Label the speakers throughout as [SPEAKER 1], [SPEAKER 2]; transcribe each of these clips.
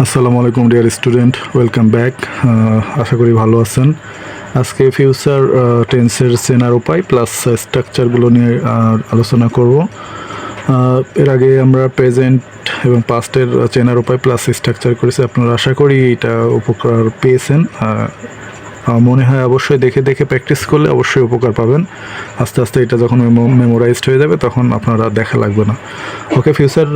[SPEAKER 1] আসসালামু আলাইকুম dear student, welcome back. আশা করি ভালো আছেন। আজকে ফিউচার টেন্সের চেনার উপায় প্লাস স্ট্রাকচারগুলো নিয়ে আলোচনা করব। এর আগে আমরা প্রেজেন্ট এবং পাস্টের চেনার উপায় প্লাস স্ট্রাকচার করেছি। আপনারা আশা করি এটা উপকার পেয়েছেন। মনে হয় অবশ্যই দেখে দেখে প্র্যাকটিস করলে অবশ্যই উপকার পাবেন। আস্তে আস্তে এটা যখন মেমোরাইজড হয়ে যাবে তখন আপনারা দেখা লাগবে না। Okay, future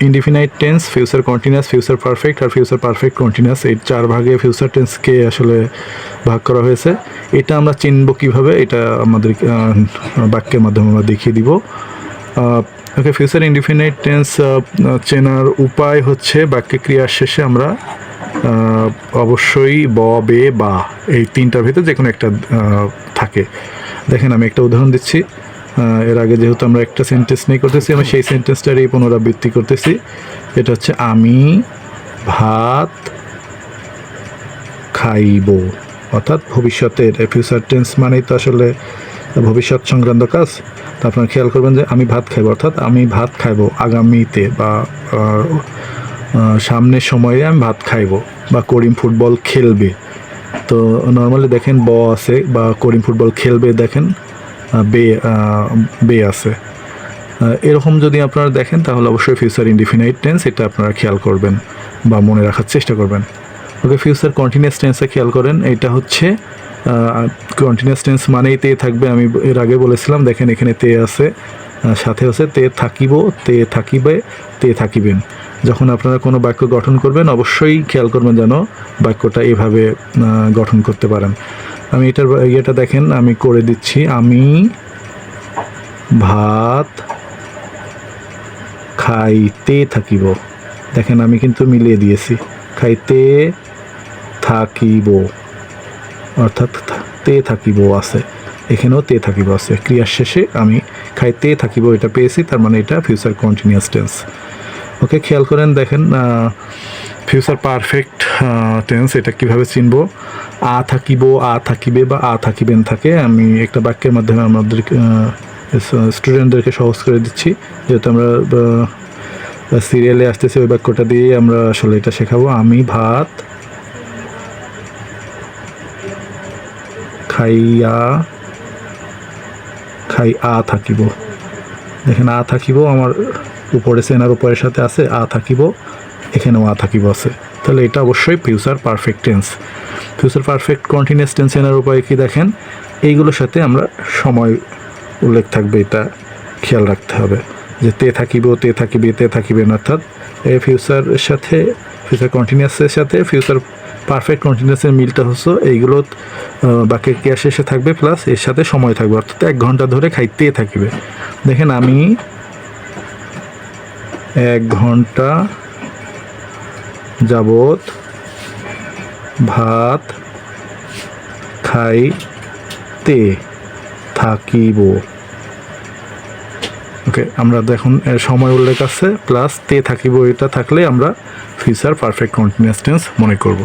[SPEAKER 1] indefinite tense, future continuous, future perfect আর ফিউচার পারফেক্ট কন্টিনিউয়াস, এই চার ভাগে ফিউচার টেন্সকে আসলে ভাগ করা হয়েছে। এটা আমরা চিনব কীভাবে, এটা আমাদের বাক্যের মাধ্যমে আমরা দেখিয়ে দিব। ওকে, ফিউচার ইনডিফিনাইট টেন্স চেনার উপায় হচ্ছে বাক্যে ক্রিয়ার শেষে আমরা অবশ্যই ব, বে, বা এই তিনটার ভিতরে যে কোনো একটা থাকে। দেখেন, আমি একটা উদাহরণ দিচ্ছি। এর আগে যেহেতু আমরা একটা সেন্টেন্স নিয়ে করতেছি, আমি সেই সেন্টেন্সটারই পুনরাবৃত্তি করতেছি। এটা হচ্ছে আমি ভাত খাইব, অর্থাৎ ভবিষ্যতের ফিউচার টেন্স মানেই তো আসলে ভবিষ্যৎ সংক্রান্ত কাজ। তো আপনারা খেয়াল করবেন যে আমি ভাত খাইব, অর্থাৎ আমি ভাত খাইব আগামীতে বা সামনের সময়ে আমি ভাত খাইব। বা করিম ফুটবল খেলবে, তো নর্মালি দেখেন ব আছে, বা করিম ফুটবল খেলবে দেখেন বে আছে। এরকম যদি আপনারা দেখেন তাহলে অবশ্যই ফিউচার ইনডিফিনাইট টেন্স, এটা আপনারা খেয়াল করবেন বা মনে রাখার চেষ্টা করবেন। ওকে, ফিউচার কন্টিনিউয়াস টেন্সে খেয়াল করেন, এটা হচ্ছে কন্টিনিউয়াস টেন্স মানেই তে থাকবে। আমি এর আগে বলেছিলাম, দেখেন এখানে তে আছে, সাথে আছে তে থাকিব, তে থাকিবে, তে থাকিবেন। যখন আপনারা কোনো বাক্য গঠন করবেন অবশ্যই খেয়াল করবেন যেন বাক্যটা এভাবে গঠন করতে পারেন। আমি এটার ইয়েটা দেখেন, আমি করে দিচ্ছি। আমি ভাত খাইতে থাকিব, দেখেন আমি কিন্তু মিলিয়ে দিয়েছি, খাইতে থাকিব, অর্থাৎ তে থাকিব আছে, এখানেও তে থাকিব আছে। ক্রিয়ার শেষে আমি খাইতে থাকিব এটা পেয়েছি, তার মানে এটা ফিউচার কন্টিনিউয়াস টেন্স। ওকে, খেয়াল করেন, দেখেন ফিউচার পারফেক্ট টেন্স এটা কিভাবে চিনব। আ থাকিব, আ থাকিবে বা আ থাকিবেন থাকে। আমি একটা বাক্যের মাধ্যমে আমাদের স্টুডেন্টদেরকে সহজ করে দিচ্ছি, যেহেতু আমরা সিরিয়ালে আসতেছি, ওই বাক্যটা দিয়ে আমরা আসলে এটা শেখাবো। আমি ভাত খাই আ থাকিব, দেখেন আ থাকিব আমার উপরে সেনার উপরের সাথে আছে, আ থাকিব, এখানেও আ থাকিব আছে, তাহলে এটা অবশ্যই future perfect tense. Future perfect continuous tense চেনার উপায় কি দেখেন, এইগুলোর সাথে আমরা সময় উল্লেখ থাকবে, এটা খেয়াল রাখতে হবে যে তে থাকিব, তে থাকিবে, তে থাকিবেন, অর্থাৎ এই ফিউচারের সাথে, ফিউচার কন্টিনিউয়াসের সাথে ফিউচার পারফেক্ট কন্টিনিউয়াসের মিলটা হচ্ছে এইগুলো বাক্যের ক্রিয়া শেষে থাকবে, প্লাস এর সাথে সময় থাকবে, অর্থাৎ 1 ঘন্টা ধরে খাইতে থাকিবে। দেখেন আমি 1 ঘন্টা যাবত ভাত খাইতে থাকিব। ওকে, আমরা দেখুন সময় উল্লেখ আছে প্লাস তে থাকিব, এটা থাকলে আমরা ফিউচার পারফেক্ট কন্টিনিউয়াস টেন্স মনে করব।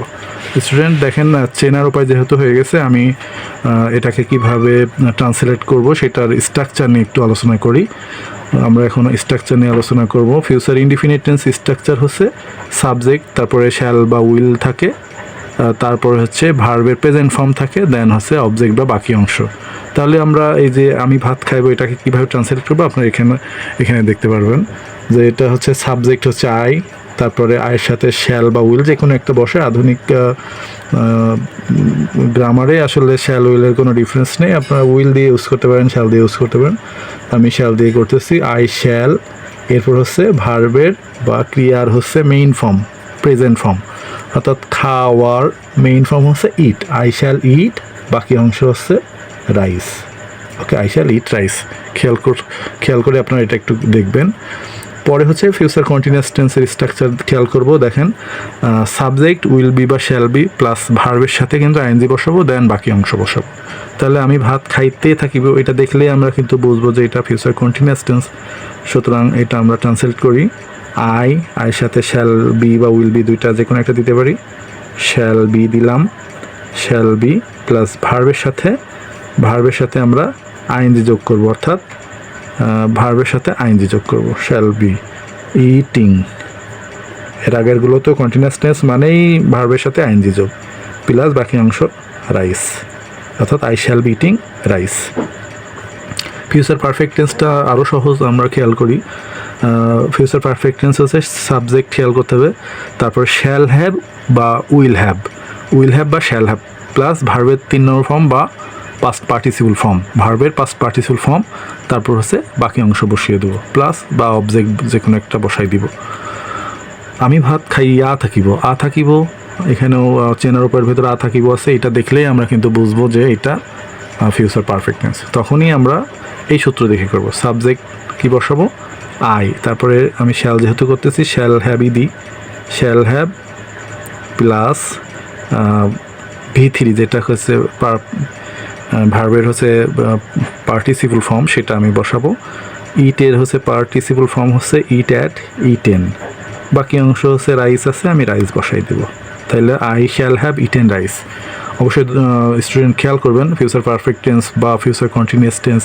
[SPEAKER 1] স্টুডেন্ট দেখেন, চেনার উপায় যেহেতু হয়ে গেছে, আমি এটাকে কিভাবে ট্রান্সলেট করব সেটার স্ট্রাকচার নিয়ে একটু আলোচনা করি। আমরা এখন স্ট্রাকচার নিয়ে আলোচনা করব। ফিউচার ইনডিফিনিট টেন্স স্ট্রাকচার হচ্ছে সাবজেক্ট, তারপরে শ্যাল বা উইল থাকে, তারপর হচ্ছে ভার্বের প্রেজেন্ট ফর্ম থাকে, দেন হচ্ছে অবজেক্ট বা বাকি অংশ। তাহলে আমরা এই যে আমি ভাত খাইবো এটাকে কীভাবে ট্রান্সলেট করবো, আপনারা এখানে দেখতে পারবেন যে এটা হচ্ছে সাবজেক্ট হচ্ছে আই, তারপরে আয়ের সাথে শ্যাল বা উইল যে কোনো একটা বসে। আধুনিক গ্রামারে আসলে শ্যাল উইলের কোনো ডিফারেন্স নেই, আপনারা উইল দিয়ে ইউজ করতে পারেন, শ্যাল দিয়ে ইউজ করতে পারেন। আমি শ্যাল দিয়ে করতেছি, আই শ্যাল, এরপর হচ্ছে ভার্বের বা ক্রিয়ার হচ্ছে মেইন ফর্ম, প্রেজেন্ট ফর্ম, অর্থাৎ খাওয়ার মেইন ফর্ম হচ্ছে ইট, আই শ্যাল ইট, বাকি অংশ হচ্ছে rice. Okay, I shall eat rice. খেয়াল করে আপনারা এটা একটু দেখবেন। পরে হচ্ছে ফিউচার কন্টিনিউয়াস টেন্সের স্ট্রাকচার খেয়াল করব। দেখেন, সাবজেক্ট উইল বি বা শ্যাল বি প্লাস ভার্বের সাথে কিন্তু আইএনজি বসাবো, দেন বাকি অংশ বসাবো। তাহলে আমি ভাত খাইতে থাকিব, এটা দেখলেই আমরা কিন্তু বুঝবো যে এটা ফিউচার কন্টিনিউয়াস টেন্স। সুতরাং এটা আমরা ট্রান্সলেট করি, আইয়ের সাথে শ্যাল বি বা উইল বি দুইটা যে কোনো একটা দিতে পারি। শ্যাল বি দিলাম, শ্যাল বি প্লাস ভার্বের সাথে আমরা আইএনজি যোগ করব, অর্থাৎ ভার্বের সাথে আইএনজি যোগ করব, শ্যাল বি ইটিং, এর আগেরগুলোতেও কন্টিনিউয়াস টেন্স মানেই ভার্বের সাথে আইএনজি যোগ প্লাস বাকি অংশ রাইস, অর্থাৎ I shall be eating rice. Future perfect টেন্সটা আরও সহজ, আমরা খেয়াল করি। ফিউচার পারফেক্ট টেন্স হচ্ছে সাবজেক্ট খেয়াল করতে হবে, তারপর শ্যাল হ্যাভ বা উইল হ্যাভ বা শ্যাল হ্যাভ প্লাস ভার্বের 3 নম্বর ফর্ম বা পাস্ট পার্টিসিপল ফর্ম, ভার্বের পাস্ট পার্টিসিপল ফর্ম, তারপর হচ্ছে বাকি অংশ বসিয়ে দেবো প্লাস বা অবজেক্ট যে কোনো একটা বসাই দিব। আমি ভাত খাইয়া থাকিব, থাকিব, এখানেও চেনার উপরের ভেতরে থাকিব আছে, এটা দেখলেই আমরা কিন্তু বুঝবো যে এটা ফিউচার পারফেক্ট টেন্স। তখনই আমরা এই সূত্র দেখে করব, সাবজেক্ট কি বসাবো আই, তারপরে আমি শ্যাল যেহেতু করতেছি শ্যাল হ্যাভই দিই, শ্যাল হ্যাভ প্লাস V3 যেটা হচ্ছে ভার্বের হচ্ছে পার্টিসিপল ফর্ম, সেটা আমি বসাবো। ইটের হচ্ছে পার্টিসিপল ফর্ম হচ্ছে ইট অ্যাট ইটেন, বাকি অংশ হচ্ছে রাইস আছে, আমি রাইস বসাই দেবো। তাহলে I shall have eaten rice. অবশ্যই স্টুডেন্ট খেয়াল করবেন ফিউচার পারফেক্ট টেন্স বা ফিউচার কন্টিনিউয়াস টেন্স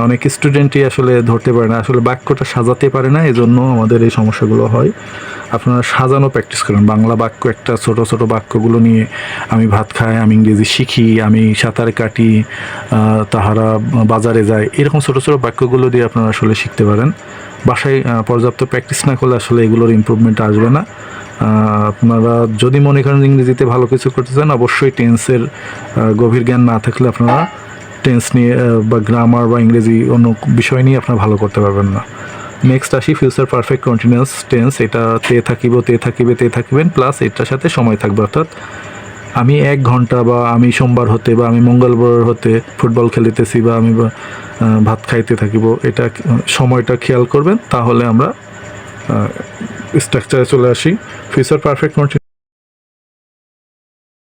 [SPEAKER 1] অনেক স্টুডেন্টই আসলে ধরতে পারে না, আসলে বাক্যটা সাজাতে পারে না, এজন্য আমাদের এই সমস্যাগুলো হয়। আপনারা সাজানো প্র্যাকটিস করেন, বাংলা বাক্য একটা ছোট ছোট বাক্যগুলো নিয়ে আমি ভাত খাই, আমি ইংরেজি শিখি, আমি সাঁতার কাটি, তাহারা বাজারে যায়, এরকম ছোট ছোট বাক্যগুলো দিয়ে আপনারা আসলে শিখতে পারেন। বাসায় পর্যাপ্ত প্র্যাকটিস না করলে আসলে এগুলোর ইমপ্রুভমেন্ট আসবে না। আপনারা যদি মনে করেন ইংরেজিতে ভালো কিছু করতে চান, অবশ্যই টেন্সের গভীর জ্ঞান না থাকলে আপনারা টেন্স নিয়ে বা গ্রামার বা ইংরেজি অন্য বিষয় নিয়ে আপনারা ভালো করতে পারবেন না। নেক্সট আসি ফিউচার পারফেক্ট কন্টিনিউয়াস টেন্স, এটা তে থাকিবেন প্লাস এটার সাথে সময় থাকবে, অর্থাৎ আমি 1 ঘন্টা বা আমি সোমবার হতে বা আমি মঙ্গলবার হতে ফুটবল খেলিতেছি বা আমি ভাত খাইতে থাকিব, এটা সময়টা খেয়াল করবেন, তাহলে আমরা স্ট্রাকচারে চলে আসি। Future perfect continuous